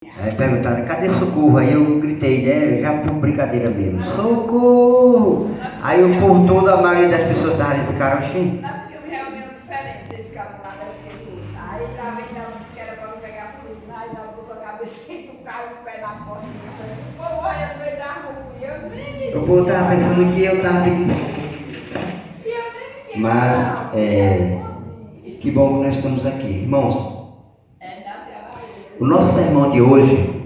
Aí perguntaram, cadê Socorro? Aí eu gritei, né? Já por brincadeira mesmo, Socorro! Aí o povo todo, a maioria das pessoas estavam ali, ficaram assim. Nós ficamos em reunião diferente, eles ficavam lá da esquerda. Aí lá vem ela disse que era para me pegar por isso. Aí ela botou a cabeça e tu caiu o pé na porta. O povo olha no meio da rua e eu nem. O povo estava pensando que eu estava pedindo. E eu nem fiquei. Mas, que bom que nós estamos aqui. Irmãos, o nosso sermão de hoje,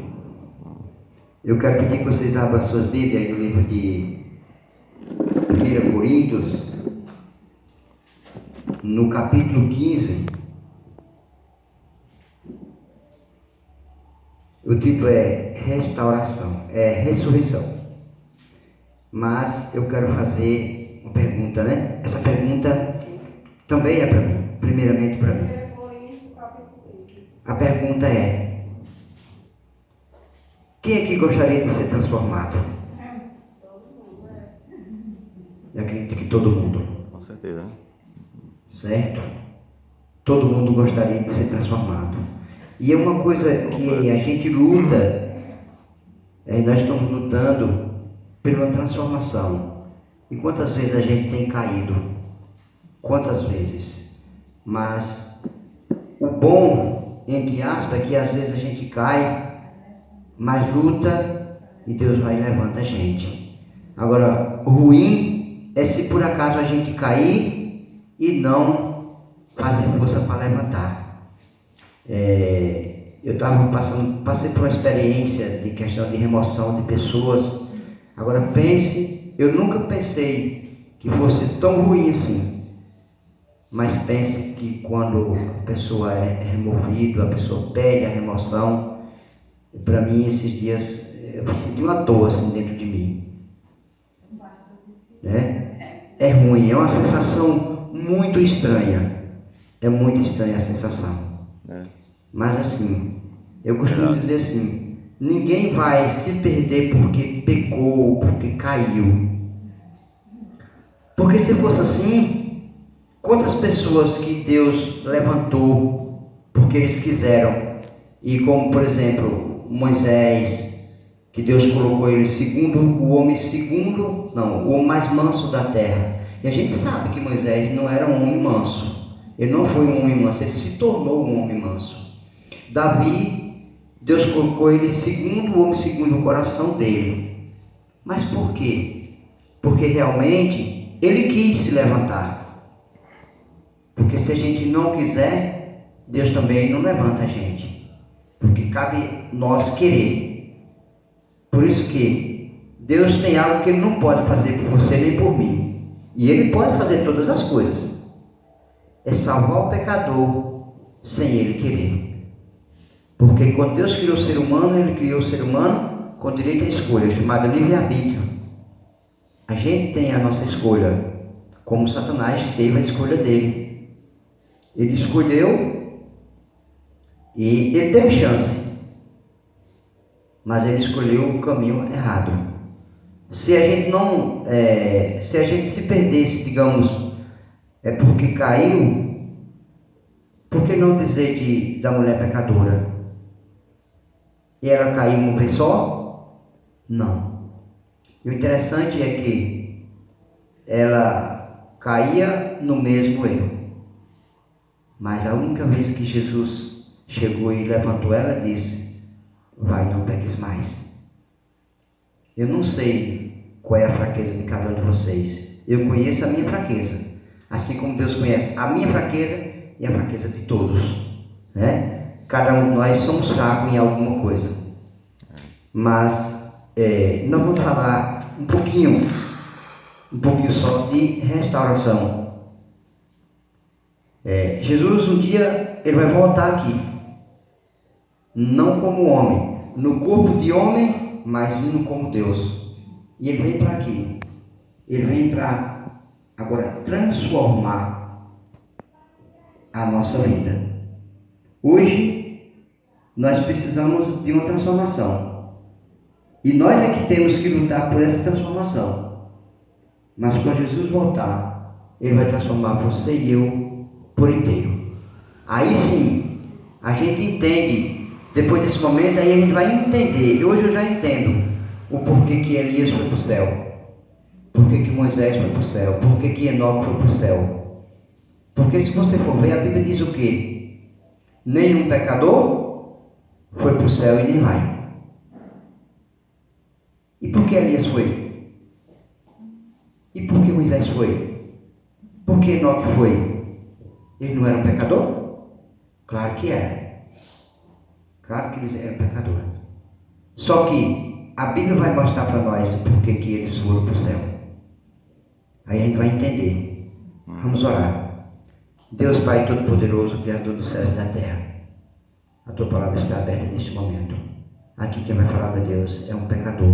eu quero pedir que vocês abram as suas Bíblias aí no livro de 1 Coríntios, no capítulo 15. O título é Restauração, Ressurreição. Mas eu quero fazer uma pergunta, né? Essa pergunta também é para mim, primeiramente para mim. A pergunta é: quem aqui gostaria de ser transformado? Eu acredito que todo mundo. Com certeza. Certo? Todo mundo gostaria de ser transformado. E é uma coisa que a gente luta, nós estamos lutando pela transformação. E quantas vezes a gente tem caído? Quantas vezes? Mas o bom, entre aspas, é que às vezes a gente cai, mas luta e Deus vai e levanta a gente. Agora, o ruim é se por acaso a gente cair e não fazer força para levantar. Eu passei por uma experiência de questão de remoção de pessoas. Agora pense, eu nunca pensei que fosse tão ruim assim. Mas pense que quando a pessoa é removida, a pessoa pede a remoção, para mim esses dias eu senti uma dor assim dentro de mim. É ruim, é uma sensação muito estranha. É muito estranha a sensação. Mas assim, eu costumo dizer assim, ninguém vai se perder porque pecou, porque caiu. Porque se fosse assim, quantas pessoas que Deus levantou porque eles quiseram, e como por exemplo Moisés, que Deus colocou ele o homem mais manso da terra. E a gente sabe que Moisés não era um homem manso, ele não foi um homem manso, ele se tornou um homem manso. Davi, Deus colocou ele o homem segundo o coração dele. Mas por quê? Porque realmente ele quis se levantar. Porque se a gente não quiser, Deus também não levanta a gente. Porque cabe nós querer. Por isso que Deus tem algo que Ele não pode fazer por você nem por mim. E Ele pode fazer todas as coisas. É salvar o pecador sem Ele querer. Porque quando Deus criou o ser humano, Ele criou o ser humano com direito à escolha, chamado livre-arbítrio. A gente tem a nossa escolha, como Satanás teve a escolha dele. Ele escolheu e ele teve chance, mas ele escolheu o caminho errado. Se a gente se perdesse, digamos, porque caiu, por que não dizer da mulher pecadora? E ela caiu uma vez só? Não. E o interessante é que ela caía no mesmo erro. Mas a única vez que Jesus chegou e levantou ela, disse: vai, não peques mais. Eu não sei qual é a fraqueza de cada um de vocês. Eu conheço a minha fraqueza, assim como Deus conhece a minha fraqueza e a fraqueza de todos, né? Cada um de nós somos fracos em alguma coisa. Mas nós vamos falar um pouquinho só de restauração. Jesus um dia ele vai voltar aqui, não como homem, no corpo de homem, mas vindo como Deus. E ele vem para aqui. Ele vem para agora transformar a nossa vida. Hoje nós precisamos de uma transformação. E nós é que temos que lutar por essa transformação. Mas quando Jesus voltar, Ele vai transformar você e eu por inteiro. Aí sim, a gente entende Depois desse momento, aí a gente vai entender. E hoje eu já entendo o porquê que Elias foi para o céu. Porquê que Moisés foi para o céu. Porquê que Enoque foi para o céu. Porque se você for ver, a Bíblia diz o quê? Nenhum pecador foi para o céu e nem vai. E por que Elias foi? E por que Moisés foi? Por que Enoque foi? Ele não era um pecador? Claro que era. Claro que eles eram pecadores. Só que a Bíblia vai mostrar para nós por que eles foram para o céu. Aí a gente vai entender. Vamos orar. Deus Pai Todo-Poderoso, Criador dos céus e da terra. A tua palavra está aberta neste momento. Aqui quem vai falar, meu Deus, é um pecador.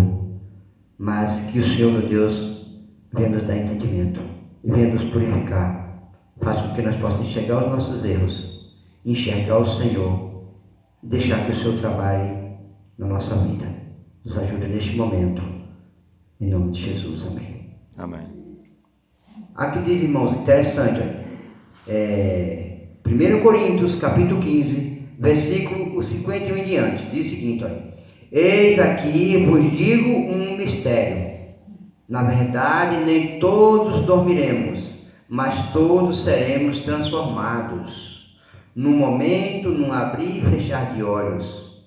Mas que o Senhor, meu Deus, venha nos dar entendimento e venha nos purificar. Faça com que nós possamos enxergar os nossos erros, enxergar o Senhor e deixar que o Senhor trabalhe na nossa vida. Nos ajude neste momento. Em nome de Jesus. Amém. Amém. Aqui diz, irmãos, interessante. 1 Coríntios, capítulo 15, versículo 51 em diante. Diz o seguinte, olha. Eis aqui vos digo um mistério. Na verdade, nem todos dormiremos, mas todos seremos transformados. Num momento, num abrir e fechar de olhos,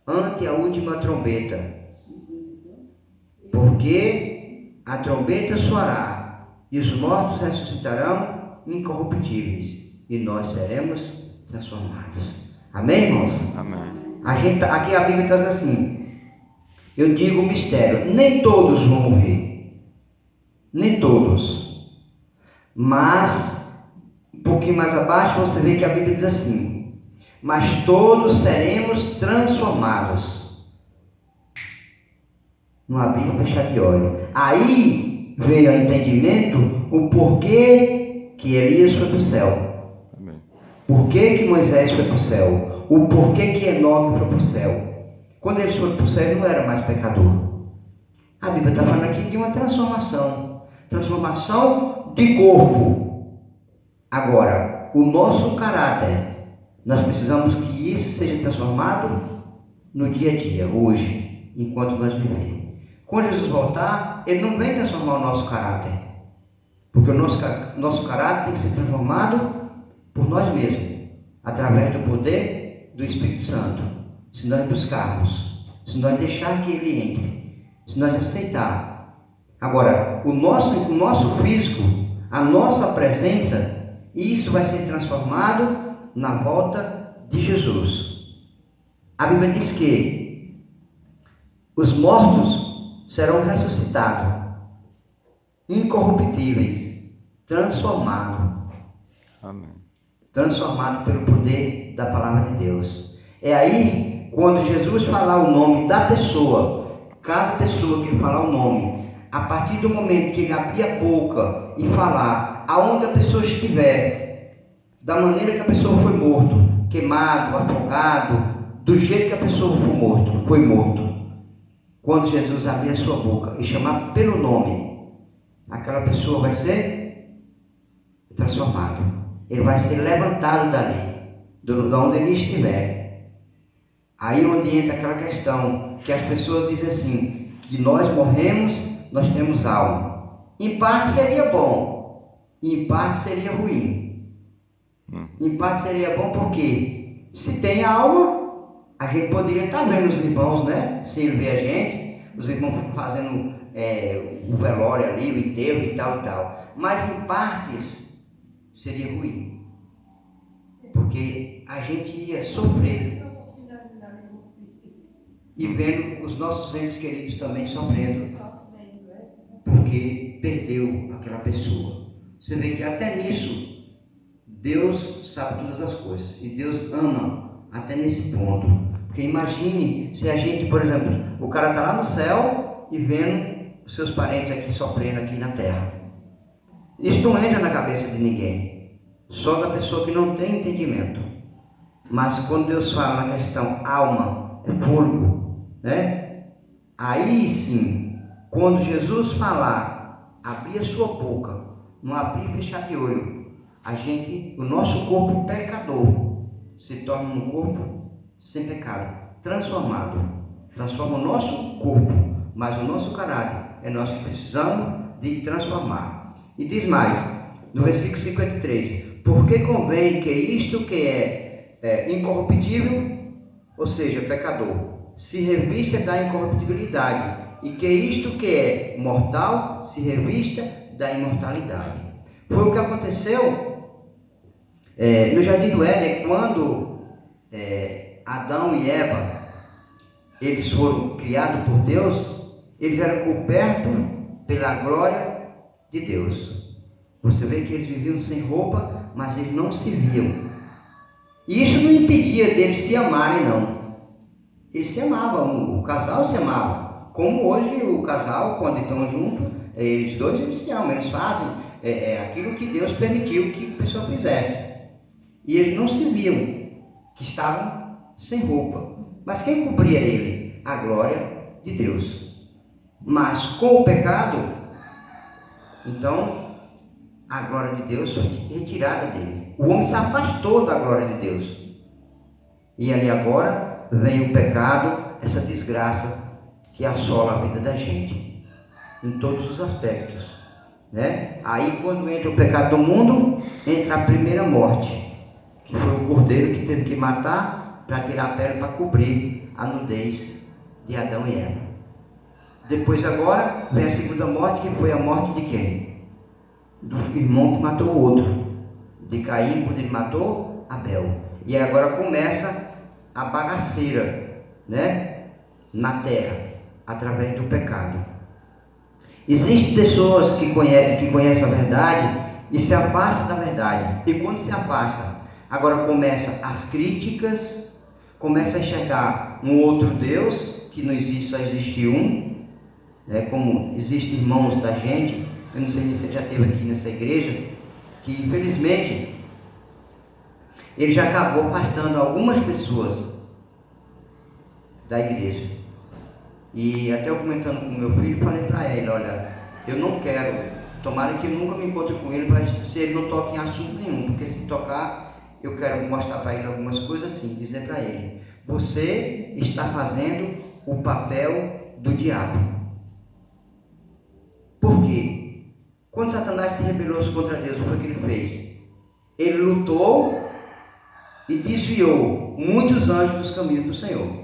ante a última trombeta. Porque a trombeta soará, e os mortos ressuscitarão incorruptíveis, e nós seremos transformados. Amém, irmãos? Amém. Aqui a Bíblia diz assim, eu digo mistério, nem todos vão morrer. Nem todos. Mas um pouquinho mais abaixo você vê que a Bíblia diz assim, mas todos seremos transformados no abrir e fechar de olhos. Aí veio ao entendimento o porquê que Elias foi para o céu. Amém. Porquê que Moisés foi para o céu. O porquê que Enoque foi para o céu. Quando eles foram para o céu, ele não era mais pecador. A Bíblia está falando aqui de uma transformação. Transformação de corpo. Agora, o nosso caráter, nós precisamos que isso seja transformado no dia a dia, hoje, enquanto nós vivemos. Quando Jesus voltar, Ele não vem transformar o nosso caráter, porque o nosso caráter tem que ser transformado por nós mesmos, através do poder do Espírito Santo. Se nós buscarmos, se nós deixar que Ele entre, se nós aceitar. Agora, o nosso físico, a nossa presença, isso vai ser transformado na volta de Jesus. A Bíblia diz que os mortos serão ressuscitados, incorruptíveis, transformados. Amém. Transformados pelo poder da palavra de Deus. É aí, quando Jesus falar o nome da pessoa, cada pessoa que ele falar o nome, a partir do momento que ele abrir a boca e falar, aonde a pessoa estiver, da maneira que a pessoa foi morto, queimado, afogado, do jeito que a pessoa foi morto. Quando Jesus abrir a sua boca e chamar pelo nome, aquela pessoa vai ser transformada. Ele vai ser levantado dali, de onde ele estiver. Aí onde entra aquela questão que as pessoas dizem assim, que nós morremos, nós temos alma. Em parte seria bom, em parte seria ruim. Em parte seria bom porque se tem alma, a gente poderia estar vendo os irmãos, né? Se ele vê a gente, os irmãos fazendo o velório ali, o enterro e tal. Mas em partes seria ruim, porque a gente ia sofrer. E vendo os nossos entes queridos também sofrendo, porque perdeu aquela pessoa. Você vê que até nisso, Deus sabe todas as coisas. E Deus ama até nesse ponto. Porque imagine se a gente, por exemplo, o cara está lá no céu e vendo os seus parentes aqui sofrendo aqui na terra. Isso não entra na cabeça de ninguém. Só da pessoa que não tem entendimento. Mas quando Deus fala na questão alma, é fôlego, né? Aí sim, quando Jesus falar, abrir a sua boca, não abrir e fechar de olho, o nosso corpo pecador se torna um corpo sem pecado. transformado. Transforma o nosso corpo, mas o nosso caráter é nós que precisamos de transformar. E diz mais, no versículo 53, porque convém que isto que é incorruptível, ou seja, pecador, se revista da incorruptibilidade, e que isto que é mortal se revista da imortalidade. Foi o que aconteceu no Jardim do Éden, quando Adão e Eva, eles foram criados por Deus, eles eram cobertos pela glória de Deus. Você vê que eles viviam sem roupa, mas eles não se viam. E isso não impedia deles se amarem, não. Eles se amavam, o casal se amava. Como hoje o casal, quando estão juntos, eles dois eles se amam, eles fazem aquilo que Deus permitiu que a pessoa fizesse. E eles não se viam, que estavam sem roupa. Mas quem cobria ele? A glória de Deus. Mas com o pecado, então a glória de Deus foi retirada dele. O homem se afastou da glória de Deus. E ali agora vem o pecado, essa desgraça que assola a vida da gente, em todos os aspectos, né? Aí quando entra o pecado do mundo, entra a primeira morte, que foi o cordeiro que teve que matar para tirar a pele para cobrir a nudez de Adão e Eva. Depois agora vem a segunda morte, que foi a morte de quem? Do irmão que matou o outro, de Caim, quando ele matou Abel. E agora começa a bagaceira, né? Na terra, através do pecado. Existem pessoas que conhecem a verdade e se afastam da verdade. E quando se afastam, agora começam as críticas, começa a enxergar um outro Deus, que não existe, só existe um, né? Como existem irmãos da gente, eu não sei se você já esteve aqui nessa igreja, que infelizmente ele já acabou afastando algumas pessoas da igreja. E até eu comentando com meu filho, falei para ele, olha, eu não quero, tomara que eu nunca me encontre com ele, mas se ele não toca em assunto nenhum, porque se tocar, eu quero mostrar para ele algumas coisas assim, dizer para ele, você está fazendo o papel do diabo. Por quê? Quando Satanás se rebelou contra Deus, o que foi que ele fez? Ele lutou e desviou muitos anjos dos caminhos do Senhor.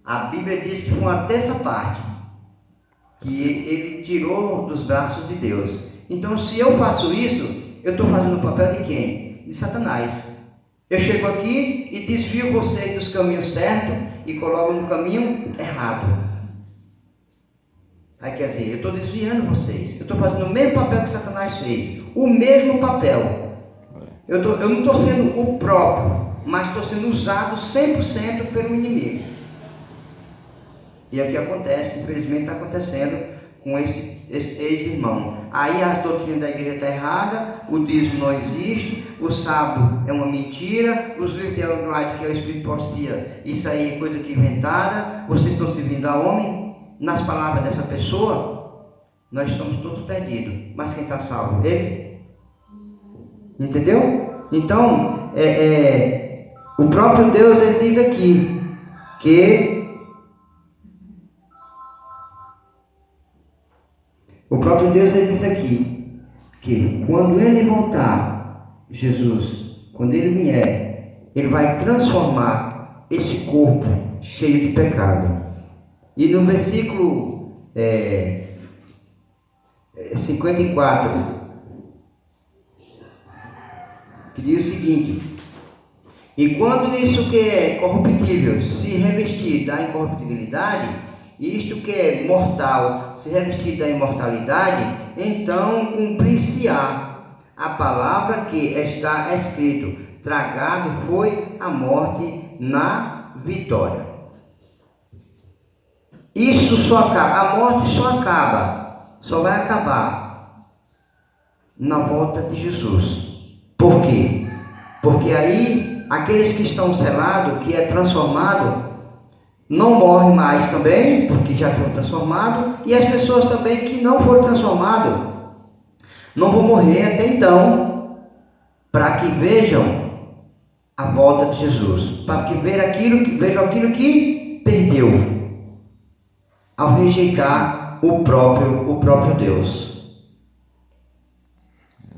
A Bíblia diz que foi até essa parte que ele tirou dos braços de Deus. Então, se eu faço isso, eu estou fazendo o papel de quem? De Satanás. Eu chego aqui e desvio você dos caminhos certos e coloco no caminho errado. Aí quer dizer, eu estou desviando vocês. Eu estou fazendo o mesmo papel que Satanás fez. O mesmo papel. Eu não estou sendo o próprio, mas estou sendo usado 100% pelo inimigo. E é o que acontece, infelizmente está acontecendo com esse ex-irmão. Aí a doutrina da igreja está errada, o dízimo não existe, o sábado é uma mentira, os livros de Ellen White, que é o Espírito de Profecia, isso aí é coisa que é inventada, vocês estão servindo a homem. Nas palavras dessa pessoa, nós estamos todos perdidos. Mas quem está salvo? Ele. Entendeu? Então, o próprio Deus, ele diz aqui, que o próprio Deus, ele diz aqui, que quando ele voltar, Jesus, quando ele vier, ele vai transformar esse corpo cheio de pecado. E no versículo 54, que diz o seguinte: e quando isso que é corruptível se revestir da incorruptibilidade, e isto que é mortal se revestir da imortalidade, então cumprir-se-á a palavra que está escrito: tragado foi a morte na vitória. Isso só acaba, a morte só acaba, só vai acabar na volta de Jesus. Por quê? Porque aí aqueles que estão selados, que é transformado, não morrem mais também, porque já estão transformados, e as pessoas também que não foram transformadas não vão morrer até então, para que vejam a volta de Jesus, para que vejam aquilo que perdeu ao rejeitar o próprio Deus.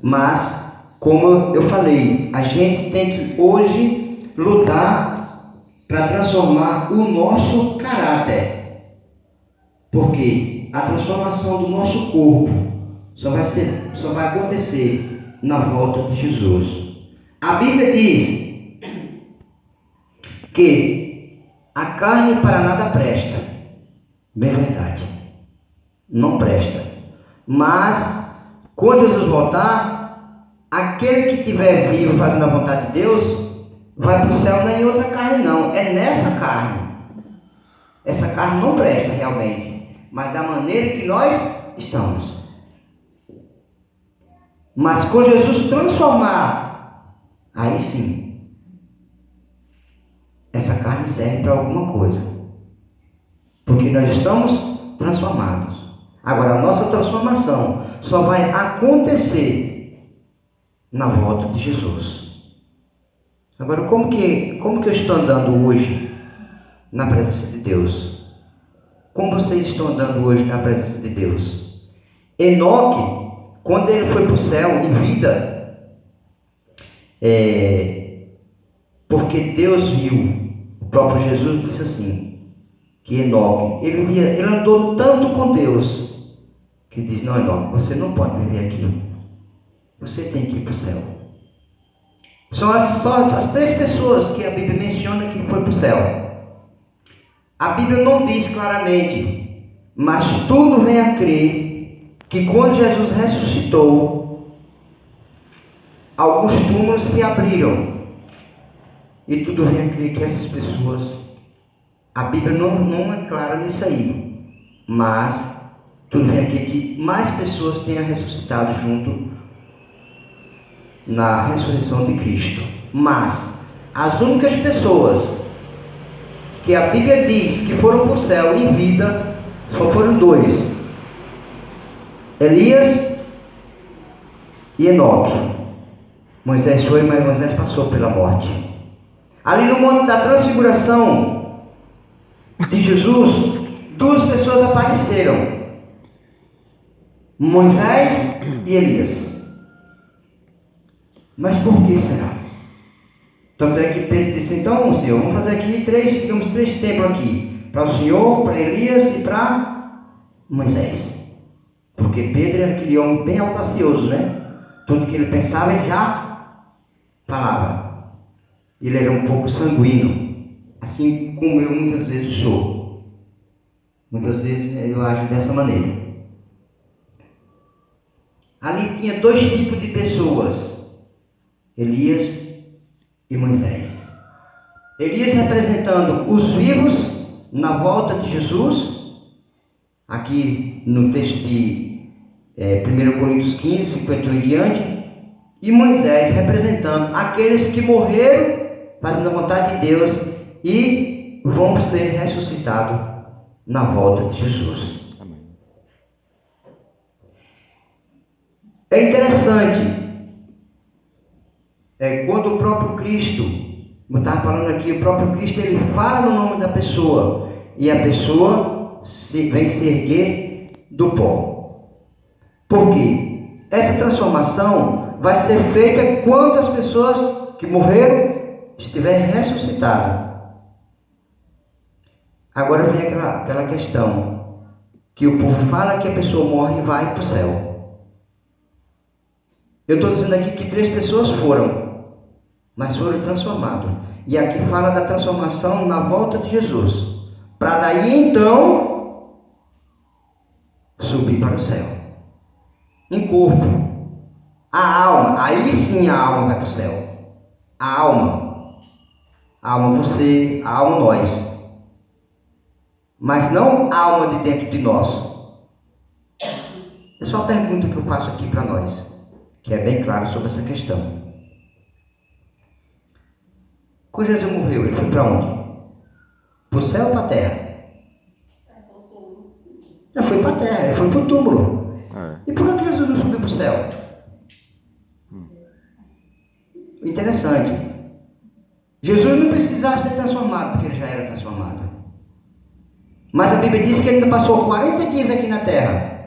Mas, como eu falei, a gente tem que hoje lutar para transformar o nosso caráter, porque a transformação do nosso corpo só vai acontecer na volta de Jesus. A Bíblia diz que a carne para nada presta. Bem verdade, não presta. Mas quando Jesus voltar, aquele que estiver vivo fazendo a vontade de Deus vai para o céu, não é em outra carne não, é nessa carne. Essa carne não presta realmente, mas da maneira que nós estamos. Mas com Jesus transformar, aí sim, essa carne serve para alguma coisa, porque nós estamos transformados. Agora, a nossa transformação só vai acontecer na volta de Jesus. Agora, como que eu estou andando hoje na presença de Deus? Como vocês estão andando hoje na presença de Deus? Enoque, quando ele foi para o céu em vida, porque Deus viu, o próprio Jesus disse assim, que Enoque, ele andou tanto com Deus, que diz, não, Enoque, você não pode viver aqui, você tem que ir para o céu. São essas 3 pessoas que a Bíblia menciona que foi para o céu. A Bíblia não diz claramente, mas tudo vem a crer que quando Jesus ressuscitou, alguns túmulos se abriram. E tudo vem a crer que essas pessoas, a Bíblia não é clara nisso aí, mas tudo vem a crer que mais pessoas tenham ressuscitado junto na ressurreição de Cristo. Mas as únicas pessoas que a Bíblia diz que foram para o céu em vida, só foram 2, Elias e Enoque. Moisés foi, mas Moisés passou pela morte. Ali no monte da transfiguração de Jesus, 2 pessoas apareceram, Moisés e Elias. Mas por que será? Tanto é que Pedro disse, então, Senhor, vamos fazer aqui 3 templos aqui, para o Senhor, para Elias e para Moisés. Porque Pedro era aquele homem bem audacioso, né? Tudo que ele pensava, ele já falava. Ele era um pouco sanguíneo, assim como eu muitas vezes sou. Muitas vezes eu ajo dessa maneira. Ali tinha 2 tipos de pessoas, Elias e Moisés. Elias representando os vivos na volta de Jesus, aqui no texto de 1 Coríntios 15, 51 em diante, e Moisés representando aqueles que morreram fazendo a vontade de Deus e vão ser ressuscitados na volta de Jesus. É interessante, quando o próprio Cristo, eu estava falando aqui, o próprio Cristo, ele fala no nome da pessoa, e a pessoa vem se erguer do pó. Por quê? Essa transformação vai ser feita quando as pessoas que morreram estiverem ressuscitadas. Agora vem aquela questão, que o povo fala que a pessoa morre e vai para o céu. Eu estou dizendo aqui que 3 pessoas foram, mas foram transformados. E aqui fala da transformação na volta de Jesus, para daí então subir para o céu. Em corpo. A alma, aí sim a alma vai para o céu. A alma você, a alma nós. Mas não a alma de dentro de nós. É só uma pergunta que eu faço aqui para nós, que é bem claro sobre essa questão. Quando Jesus morreu, ele foi para onde? Para o céu ou para a terra? Ele foi para a terra, ele foi para o túmulo. E por que Jesus não subiu para o céu? Interessante. Jesus não precisava ser transformado, porque ele já era transformado. Mas a Bíblia diz que ele ainda passou 40 dias aqui na terra.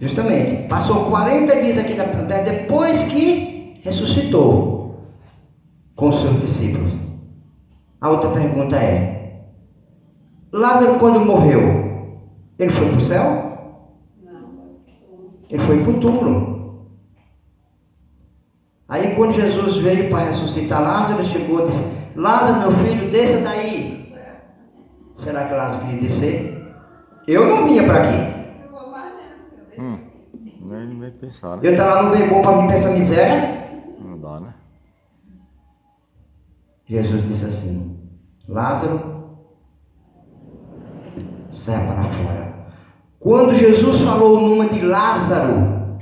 Justamente, passou 40 dias aqui na terra depois que ressuscitou com os seus discípulos. A outra pergunta é: Lázaro, quando morreu, ele foi para o céu? Não. Ele foi para o túmulo. Aí quando Jesus veio para ressuscitar Lázaro, ele chegou e disse: Lázaro, meu filho, desça daí. Será que Lázaro queria descer? Eu não vinha para aqui. Nem vai pensar, né? Eu estava lá no bem bom para vir para essa miséria. Não dá, né? Jesus disse assim: Lázaro, saia para fora. Quando Jesus falou o nome de Lázaro,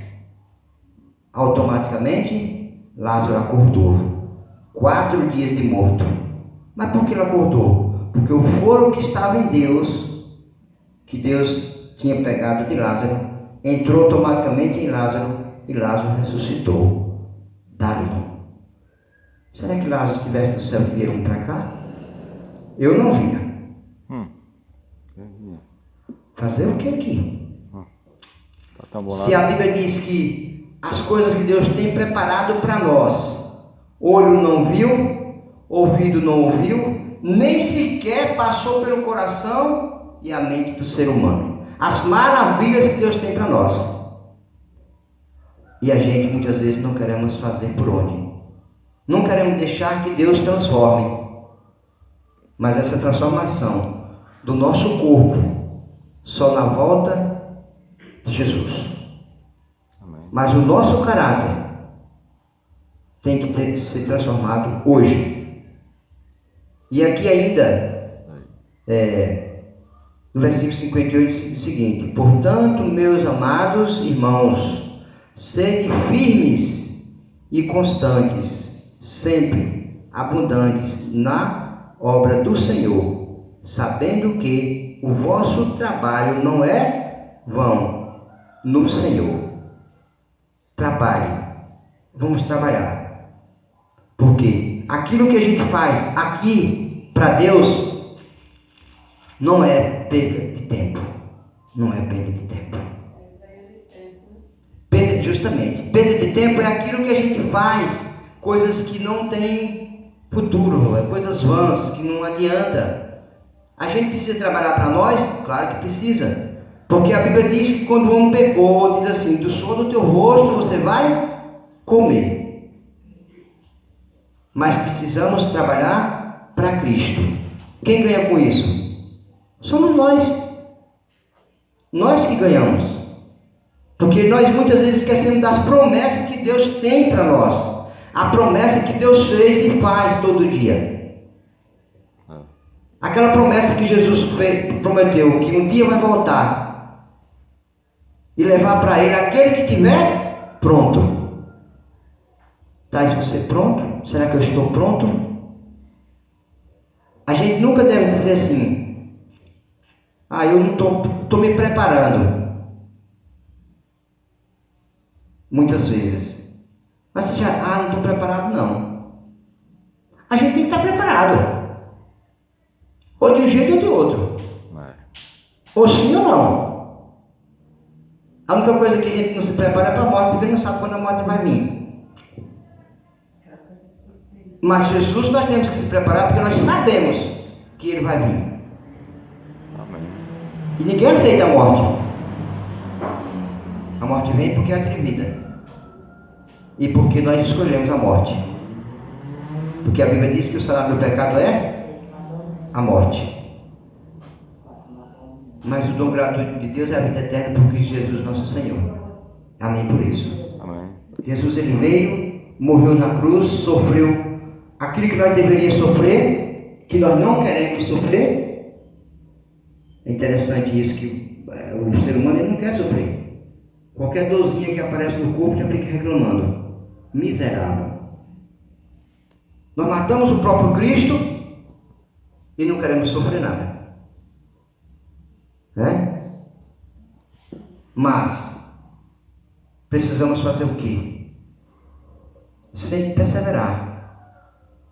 automaticamente Lázaro acordou. 4 dias de morto. Mas por que ele acordou? Porque o foro que estava em Deus, que Deus tinha pegado de Lázaro, entrou automaticamente em Lázaro e Lázaro ressuscitou dali. Será que Lázaro estivesse no céu e queria vir para cá? Eu não vinha. Fazer o que aqui? Tá tão bom lá. Se a Bíblia diz que as coisas que Deus tem preparado para nós, olho não viu, ouvido não ouviu, nem sequer passou pelo coração e a mente do ser humano. As maravilhas que Deus tem para nós. E a gente muitas vezes não queremos fazer por onde? Não queremos deixar que Deus transforme. Mas essa transformação do nosso corpo só na volta de Jesus. Amém. Mas o nosso caráter tem que ser transformado hoje. E aqui ainda, no versículo 58 diz o seguinte: portanto, meus amados irmãos, sede firmes e constantes, sempre abundantes na obra do Senhor, sabendo que o vosso trabalho não é vão no Senhor. Trabalhe, vamos trabalhar, porque aquilo que a gente faz aqui para Deus não é perda de tempo, não é perda de tempo. Justamente, perda de tempo é aquilo que a gente faz, coisas que não tem futuro, coisas vãs, que não adianta. A gente precisa trabalhar para nós? Claro que precisa. Porque a Bíblia diz que quando o homem pecou, diz assim: do suor do teu rosto você vai comer. Mas precisamos trabalhar para Cristo. Quem ganha com isso? Somos nós. Nós que ganhamos. Porque nós muitas vezes esquecemos das promessas que Deus tem para nós. A promessa que Deus fez e faz todo dia. Aquela promessa que Jesus prometeu, que um dia vai voltar e levar para ele aquele que tiver pronto. Tá, você pronto? Será que eu estou pronto? A gente nunca deve dizer assim: eu não estou me preparando. Muitas vezes. Mas você já, não estou preparado não. A gente tem que estar preparado. Ou de um jeito ou de outro. Ou sim ou não. A única coisa que a gente não se prepara é para a morte, porque não sabe quando a morte vai vir. Mas Jesus nós temos que se preparar, porque nós sabemos que ele vai vir. Amém. E ninguém aceita a morte. A morte vem porque é atrevida. E porque nós escolhemos a morte. Porque a Bíblia diz que o salário do pecado é a morte. Mas o dom gratuito de Deus é a vida eterna por Cristo Jesus nosso Senhor. Amém por isso. Amém. Jesus ele veio, morreu na cruz, sofreu aquilo que nós deveríamos sofrer, que nós não queremos sofrer. É interessante isso, que o ser humano ele não quer sofrer. Qualquer dorzinha que aparece no corpo já fica reclamando. Miserável. Nós matamos o próprio Cristo e não queremos sofrer nada. Mas precisamos fazer o quê? sempre perseverar,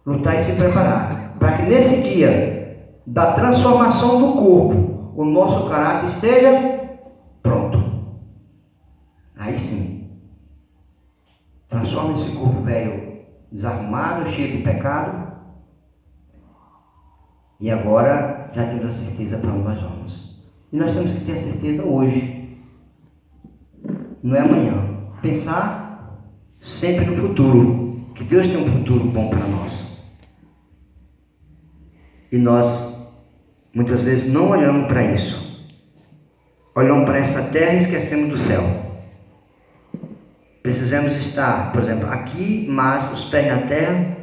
lutar e se preparar, para que nesse dia da transformação do corpo, o nosso caráter esteja pronto. Aí sim, transforma esse corpo velho, desarrumado, cheio de pecado, e agora já temos a certeza para onde nós vamos. E nós temos que ter a certeza hoje, não é amanhã. Pensar sempre no futuro, que Deus tem um futuro bom para nós. E nós, muitas vezes, não olhamos para isso. Olhamos para essa terra e esquecemos do céu. Precisamos estar, por exemplo, aqui, mas os pés na terra,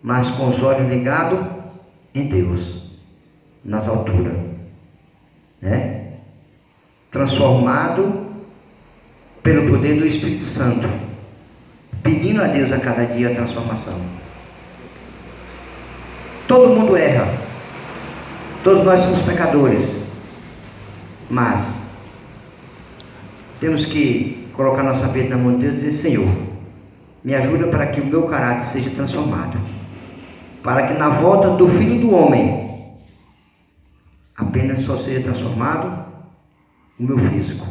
mas com os olhos ligados em Deus, nas alturas, né? Transformado pelo poder do Espírito Santo, pedindo a Deus a cada dia a transformação. Todo mundo erra, todos nós somos pecadores, mas temos que colocar nossa vida na mão de Deus e dizer: Senhor, me ajuda para que o meu caráter seja transformado, para que na volta do Filho do Homem apenas só seja transformado o meu físico,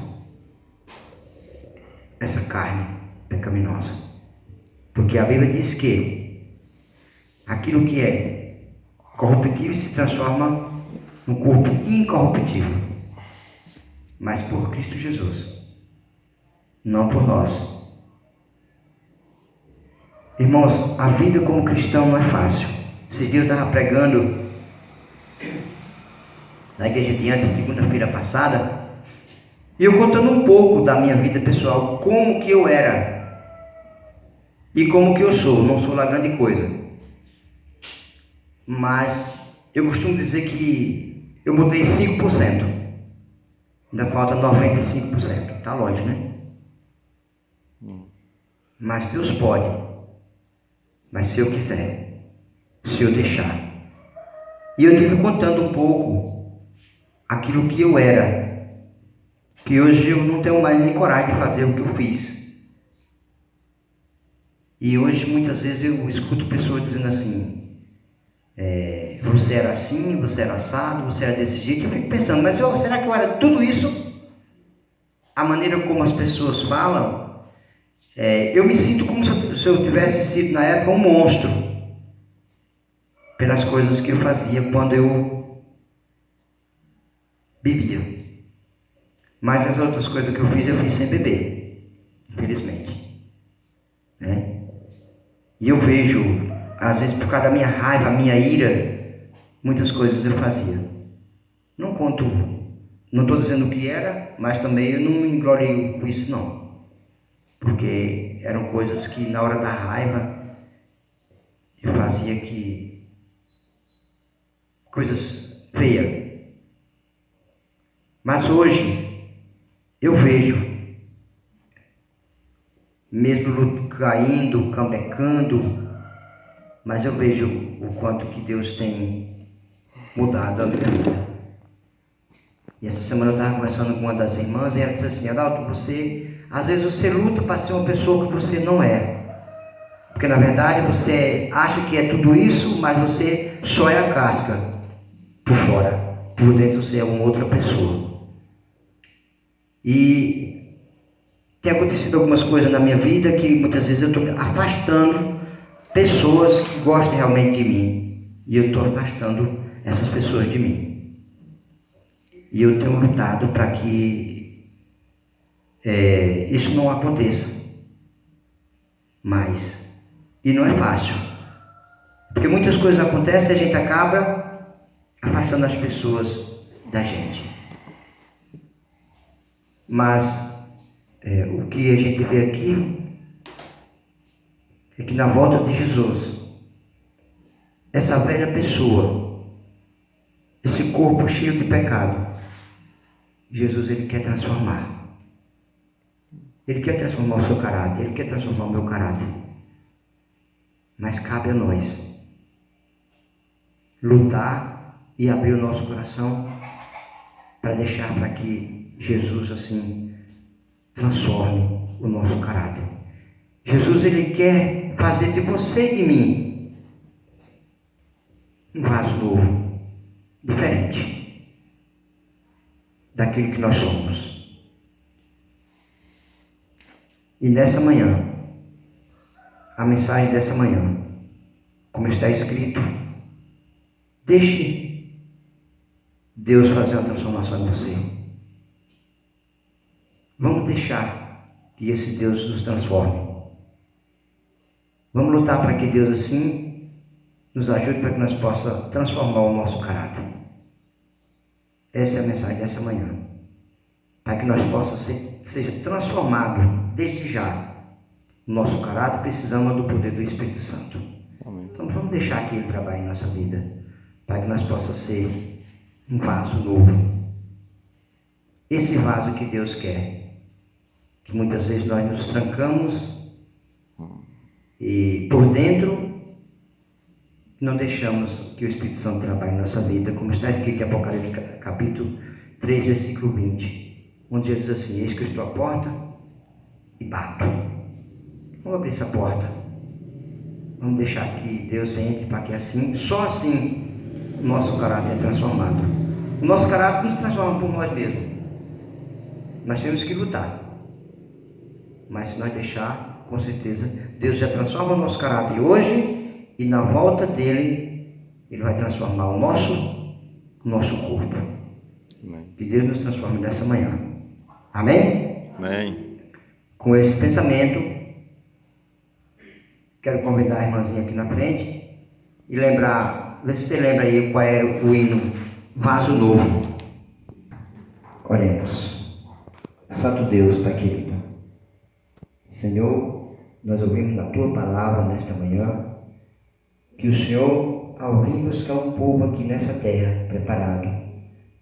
essa carne pecaminosa. Porque a Bíblia diz que aquilo que é corruptível se transforma num corpo incorruptível, mas por Cristo Jesus, não por nós. Irmãos, a vida como cristão não é fácil. Esses dias eu estava pregando na igreja de antes, segunda-feira passada, e eu contando um pouco da minha vida pessoal, como que eu era e como que eu sou. Não sou lá grande coisa, mas eu costumo dizer que eu mudei 5%, ainda falta 95%, está longe, né? Mas Deus pode, mas se eu quiser, se eu deixar. E eu estive contando um pouco aquilo que eu era, que hoje eu não tenho mais nem coragem de fazer o que eu fiz. E hoje muitas vezes eu escuto pessoas dizendo assim: você era assim, você era assado, você era desse jeito. Eu fico pensando, mas será que eu era tudo isso? A maneira como as pessoas falam, eu me sinto como se eu tivesse sido na época um monstro, pelas coisas que eu fazia quando eu bebia. Mas as outras coisas que eu fiz sem beber, infelizmente, né? E eu vejo, às vezes por causa da minha raiva, minha ira, muitas coisas eu fazia. Não conto, não estou dizendo o que era, mas também eu não me glorio com isso não, porque eram coisas que na hora da raiva eu fazia coisas feias. Mas hoje eu vejo, mesmo caindo, cambecando, mas eu vejo o quanto que Deus tem mudado a minha vida. E essa semana eu estava conversando com uma das irmãs e ela disse assim: Adalto, às vezes você luta para ser uma pessoa que você não é. Porque na verdade você acha que é tudo isso, mas você só é a casca por fora. Por dentro você é uma outra pessoa. E tem acontecido algumas coisas na minha vida que muitas vezes eu estou afastando pessoas que gostam realmente de mim. E eu estou afastando essas pessoas de mim. E eu tenho lutado para que isso não aconteça. E não é fácil. Porque muitas coisas acontecem e a gente acaba afastando as pessoas da gente. Mas o que a gente vê aqui é que na volta de Jesus, essa velha pessoa, esse corpo cheio de pecado, Jesus ele quer transformar. Ele quer transformar o seu caráter, ele quer transformar o meu caráter. Mas cabe a nós lutar e abrir o nosso coração para deixar para que Jesus assim transforme o nosso caráter. Jesus ele quer fazer de você e de mim um vaso novo, diferente daquilo que nós somos. E nessa manhã, a mensagem dessa manhã, como está escrito, deixe Deus fazer uma transformação em você. Vamos deixar que esse Deus nos transforme. Vamos lutar para que Deus assim nos ajude para que nós possamos transformar o nosso caráter. Essa é a mensagem dessa manhã. Para que nós possamos ser transformados desde já. O nosso caráter precisamos do poder do Espírito Santo. Amém. Então vamos deixar que Ele trabalhe em nossa vida. Para que nós possamos ser um vaso novo. Esse vaso que Deus quer. Que muitas vezes nós nos trancamos e por dentro não deixamos que o Espírito Santo trabalhe em nossa vida, como está escrito em Apocalipse capítulo 3, versículo 20, onde Jesus diz assim: eis que eu estou à porta e bato. Vamos abrir essa porta, vamos deixar que Deus entre, para que assim, só assim o nosso caráter é transformado. O nosso caráter não se transforma por nós mesmos, nós temos que lutar. Mas se nós deixar, com certeza, Deus já transforma o nosso caráter hoje e na volta dele, Ele vai transformar o nosso corpo. Amém. Que Deus nos transforme nessa manhã. Amém? Amém. Com esse pensamento, quero convidar a irmãzinha aqui na frente e lembrar, vê se você lembra aí qual é o hino Vaso Novo. Oremos. Santo Deus, Pai querido. Senhor, nós ouvimos na Tua palavra nesta manhã que o Senhor, ao vir buscar um povo aqui nessa terra preparado,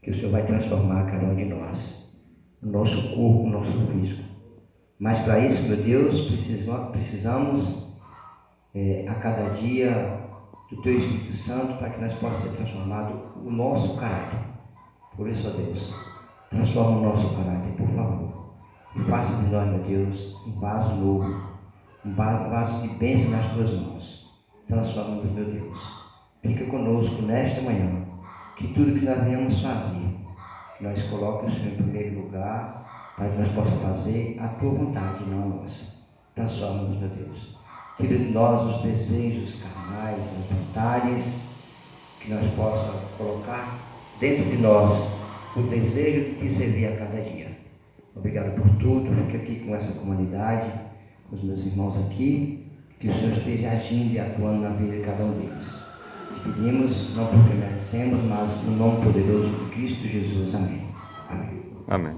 que o Senhor vai transformar cada um de nós, o nosso corpo, o nosso físico. Mas para isso, meu Deus, precisamos a cada dia do Teu Espírito Santo para que nós possamos ser transformados o nosso caráter. Por isso, ó Deus, transforma o nosso caráter, por favor. E faça de nós, meu Deus, um vaso novo, um vaso de bênção nas Tuas mãos. Transforma-nos, meu Deus. Fica conosco nesta manhã, que tudo que nós venhamos fazer, que nós coloquemos o Senhor em primeiro lugar, para que nós possamos fazer a Tua vontade, não a nossa. Transforma-nos, meu Deus. Tira de nós os desejos carnais, as vontades, que nós possamos colocar dentro de nós o desejo de Te servir a cada dia. Obrigado por tudo, fique aqui com essa comunidade, com os meus irmãos aqui, que o Senhor esteja agindo e atuando na vida de cada um deles. Te pedimos, não porque merecemos, mas no nome poderoso de Cristo Jesus. Amém. Amém. Amém.